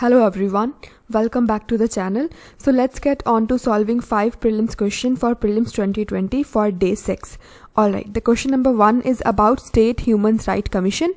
Hello everyone, welcome back to the channel. So let's get on to solving 5 prelims question for prelims 2020 for day 6. Alright, the question number 1 is about State Human Rights Commission.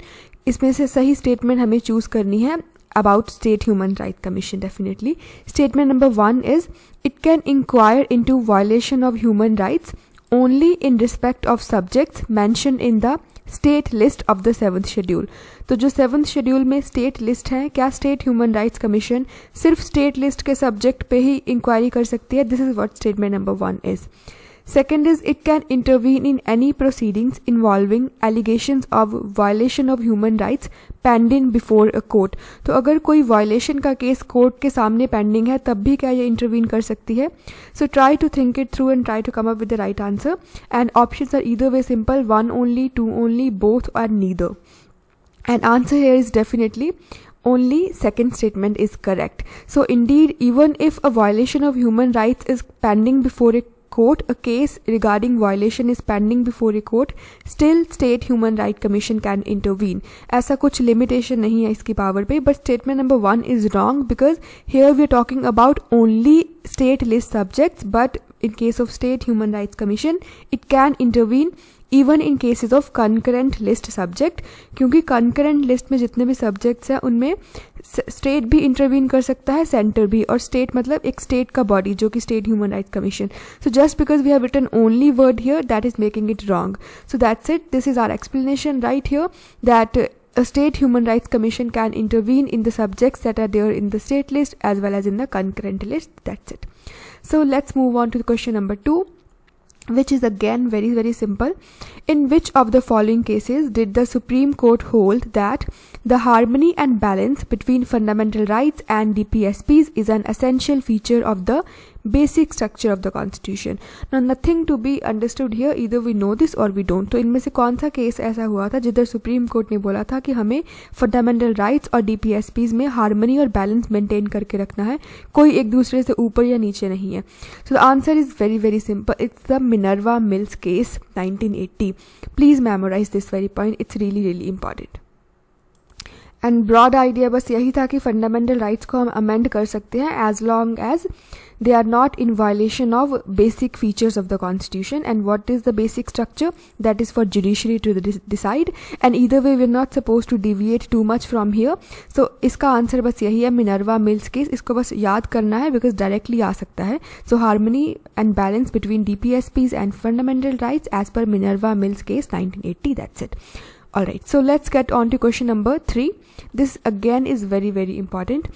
इसमें से सही statement हमें choose करनी है about State Human Rights Commission definitely. Statement number 1 is, it can inquire into violation of human rights only in respect of subjects mentioned in the state list of the 7th schedule. तो जो 7th schedule में state list है, क्या state human rights commission सिर्फ state list के subject पे ही inquiry कर सकती है? This is what statement number 1 is. Second is, it can intervene in any proceedings involving allegations of violation of human rights pending before a court. तो अगर कोई violation का केस कोर्ट के सामने पेंडिंग है तब भी क्या ये इंटरवीन कर सकती है? So try to think it through and try to come up with the right answer. And options are either way simple, 1 only, 2 only, both or neither. And answer here is definitely only second statement is correct. So indeed, even if a violation of human rights is pending before a court, a case regarding violation is pending before a court, still State Human Rights Commission can intervene. ऐसा कुछ limitation नहीं है इसकी power पे, but statement number 1 is wrong because here we are talking about only state list subjects, but in case of State Human Rights Commission, it can intervene even in cases of concurrent list subject, क्योंकि concurrent list में जितने भी subjects हैं उनमें state भी intervene कर सकता है, सेंटर भी, और स्टेट मतलब एक स्टेट का बॉडी जो कि state human rights commission. So just because we have written only word here, that is making it wrong. So that's it. This is our explanation right here that a state human rights commission can intervene in the subjects that are there in the state list as well as in the concurrent list. That's it. So let's move on to the question number 2, which is again very simple. In which of the following cases did the Supreme Court hold that the harmony and balance between fundamental rights and DPSPs is an essential feature of the basic structure of the Constitution? Now nothing to be understood here, either we know this or we don't. तो इनमें से कौन सा case ऐसा हुआ था जिधर supreme court ने बोला था कि हमें फंडामेंटल राइट्स और DPSPs में हार्मनी और बैलेंस मेंटेन करके रखना है, कोई एक दूसरे से ऊपर या नीचे नहीं है? So the answer is very simple. It's the Minerva Mills case 1980. Please memorise this very point, it's really important. And broad idea बस यही था कि फंडामेंटल राइट्स को हम अमेंड कर सकते हैं as long as they are not in violation of basic features of the Constitution. And what is the basic structure? That is for judiciary to decide, and either way we're not supposed to deviate too much from here. So इसका answer बस यही है, Minerva Mills case. इसको बस याद करना है because directly आ सकता है. So harmony and balance between DPSPs and fundamental rights as per Minerva Mills case 1980. That's it. Alright, so let's get on to question number 3. This again is very important.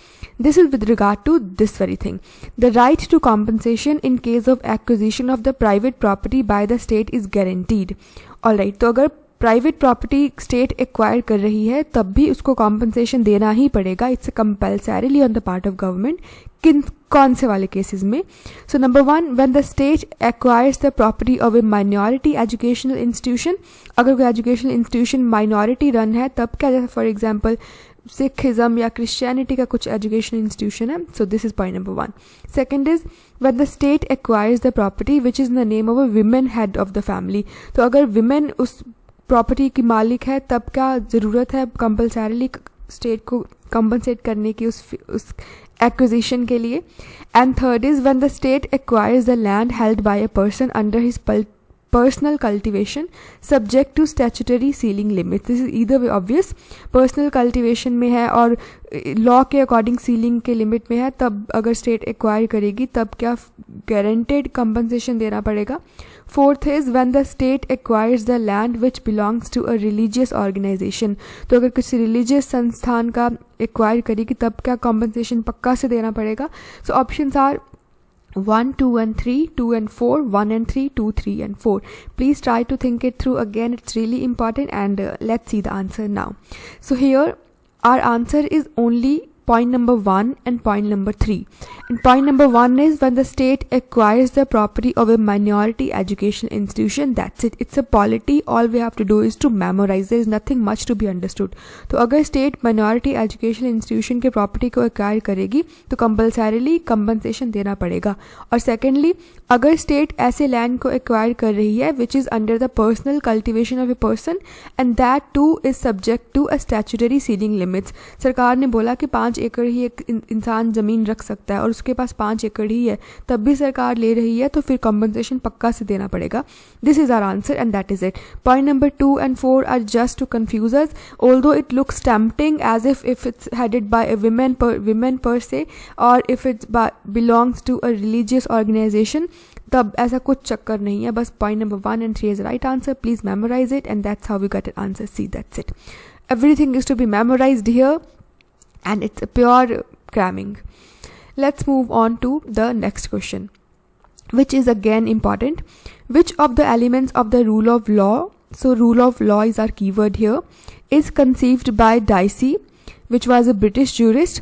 This is with regard to this very thing. The right to compensation in case of acquisition of the private property by the state is guaranteed. Alright, तो अगर private property state acquire कर रही है तब भी उसको compensation देना ही पड़ेगा. It's compulsorily on the part of government. कौन से वाले केसेस में? So number 1, when the state acquires the property of A minority educational institution. अगर कोई एजुकेशनल इंस्टीट्यूशन माइनॉरिटी रन है तब क्या, जैसे फॉर एग्जाम्पल सिखिज्म या क्रिश्चियनिटी का कुछ एजुकेशनल इंस्टीट्यूशन है. So this is point number 1. Second is when the state acquires the property which is in the name of a women head of the family. तो अगर women उस property की मालिक है तब क्या ज़रूरत है कंपल्सरीली स्टेट को कंपनसेट करने की उस एक्विजिशन के लिए? And third is when the state acquires the land held by a person under his personal cultivation subject to statutory ceiling limits. This is either way obvious. Personal cultivation में है और law के according ceiling के limit में है, तब अगर state acquire करेगी तब क्या गारंटेड कंपनसेशन देना पड़ेगा. Fourth is when the state acquires the land which belongs to a religious organisation. तो अगर किसी रिलीजियस संस्थान का एक्वायर करेगी तब क्या कंपनसेशन पक्का से देना पड़ेगा. So options are 1, 2 and 3, 2 and 4, 1 and 3, 2, 3 and 4. Please try to think it through again. It's really important, and let's see the answer now. So here our answer is only point number 1 and point number 3. And point number 1 is when the state acquires the property of a minority educational institution. That's it. It's a polity. All we have to do is to memorize. There is nothing much to be understood. तो अगर state minority educational institution के property को acquire करेगी तो compulsorily compensation देना पड़ेगा. और secondly, अगर state ऐसे land को acquire कर रही है which is under the personal cultivation of a person and that too is subject to a statutory ceiling limits. सरकार ने बोला कि 5 एकड़ ही एक इंसान ज़मीन रख सकता है और उसके पास 5 एकड़ ही है, तब भी सरकार ले रही है, तो फिर कॉम्पनसेशन पक्का से देना पड़ेगा. This is our answer and that is it. Point number 2 and 4 are just to confuse us, although it looks tempting as if it's headed by a women per se, or if it belongs to a religious organization. तब ऐसा कुछ चक्कर नहीं है. बस point number 1 and 3 is right answer. Please memorize it and that's how we got an answer C. That's it. Everything is to be memorized here and it's a pure cramming. Let's move on to the next question, which is again important. Which of the elements of the rule of law, so rule of law is our keyword here, is conceived by Dicey, which was a British jurist,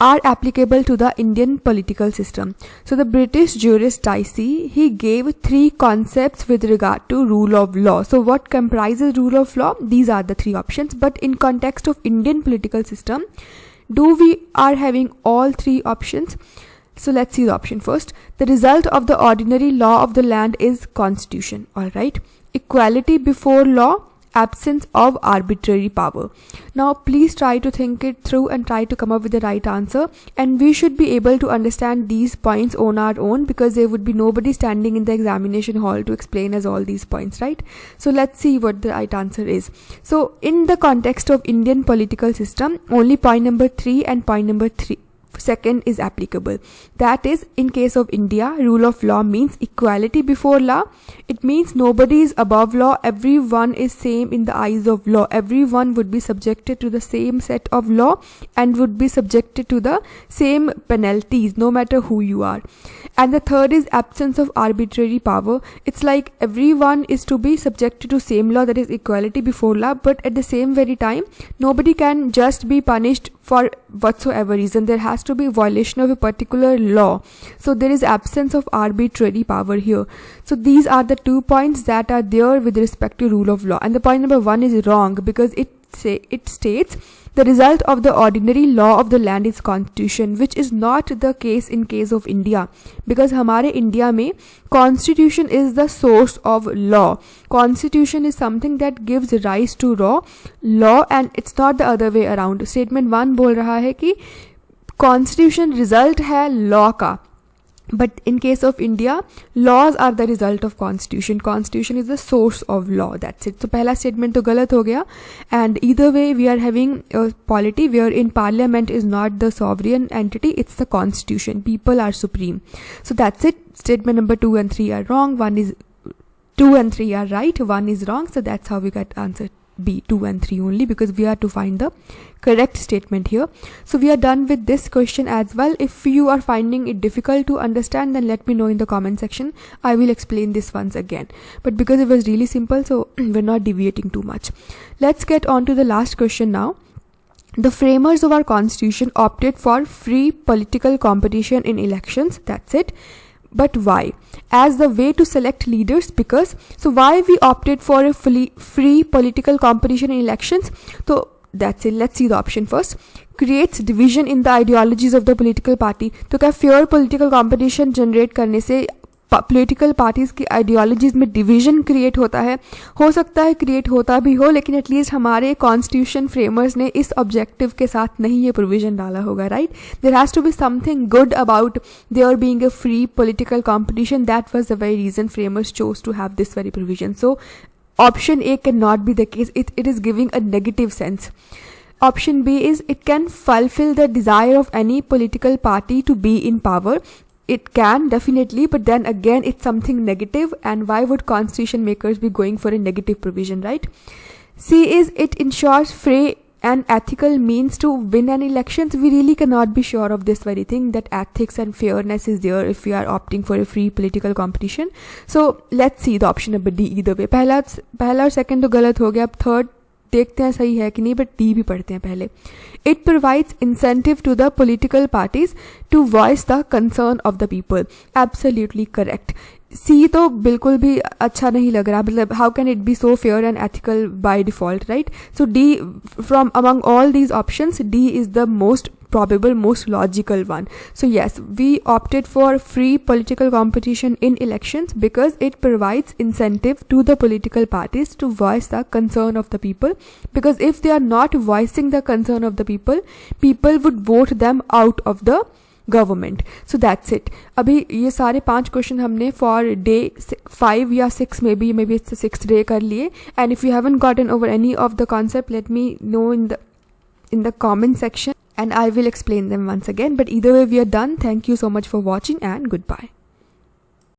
are applicable to the Indian political system. So the British jurist Dicey, he gave 3 concepts with regard to rule of law. So what comprises rule of law? These are the 3 options, but in context of Indian political system, do we are having all 3 options? So let's see the option first. The result of the ordinary law of the land is constitution. All right. Equality before law, absence of arbitrary power. Now please try to think it through and try to come up with the right answer, and we should be able to understand these points on our own, because there would be nobody standing in the examination hall to explain us all these points, right? So let's see what the right answer is. So in the context of Indian political system, only point number 3 and point number 2 is applicable. That is, in case of India, rule of law means equality before law. It means nobody is above law, everyone is same in the eyes of law. Everyone would be subjected to the same set of law and would be subjected to the same penalties no matter who you are. And the third is absence of arbitrary power. It's like everyone is to be subjected to same law, that is equality before law, but at the same very time nobody can just be punished for whatsoever reason. There has to be violation of a particular law. So there is absence of arbitrary power here. So these are the 2 points that are there with respect to rule of law. And the point number 1 is wrong, because it states the result of the ordinary law of the land is constitution, which is not the case in case of India, because हमारे India में constitution is the source of law. Constitution is something that gives rise to law and it's not the other way around. Statement 1 बोल रहा है कि constitution result है law का, but in case of India, laws are the result of constitution. Constitution is the source of law. That's it. So पहला statement तो गलत हो गया. And either way, we are having a polity wherein parliament is not the sovereign entity, it's the constitution. People are supreme. So that's it. Statement number 2 and 3 are wrong. 2 and 3 are right. 1 is wrong. So that's how we got answer B, 2 and 3 only, because we are to find the correct statement here. So we are done with this question as well. If you are finding it difficult to understand, then let me know in the comment section. I will explain this once again, but because it was really simple, so we're not deviating too much. Let's get on to the last question now. The framers of our constitution opted for free political competition in elections. That's it. But why? As the way to select leaders, because, so why we opted for a free political competition in elections? So that's it. Let's see the option first. Creates division in the ideologies of the political party. तो क्या fair political competition generate करने से political parties की ideologies में division create होता है? हो सकता है क्रिएट होता भी हो, लेकिन एटलीस्ट हमारे कॉन्स्टिट्यूशन फ्रेमर्स ने इस ऑब्जेक्टिव के साथ नहीं ये प्रोविजन डाला होगा, right? There has to be something good about their being a free political competition. That was the very reason framers chose to have this very provision. So option A cannot be the case. It is giving a negative sense. Option B is it can fulfill the desire of any political party to be in power. It can definitely, but then again it's something negative, and why would constitution makers be going for a negative provision, right? C is it ensures free and ethical means to win an elections. We really cannot be sure of this very thing, that ethics and fairness is there if we are opting for a free political competition. So let's see the option number D either way. पहला और second तो गलत हो गया, अब third देखते हैं सही है कि नहीं, बट डी भी पढ़ते हैं पहले. It provides incentive to the political parties to voice the concern of the people. Absolutely correct. C तो बिल्कुल भी अच्छा नहीं लग रहा, मतलब how can it be so fair and ethical by default, right? So D from among all these options, D is the most probable, most logical one. So yes, we opted for free political competition in elections because it provides incentive to the political parties to voice the concern of the people, because if they are not voicing the concern of the people, people would vote them out of the government. So that's it. अभी ये सारे 5 question हमने for day 5 या 6 में भी it's the 6th day कर लिए. And if you haven't gotten over any of the concept, let me know in the comment section and I will explain them once again. But either way, we are done. Thank you so much for watching and goodbye.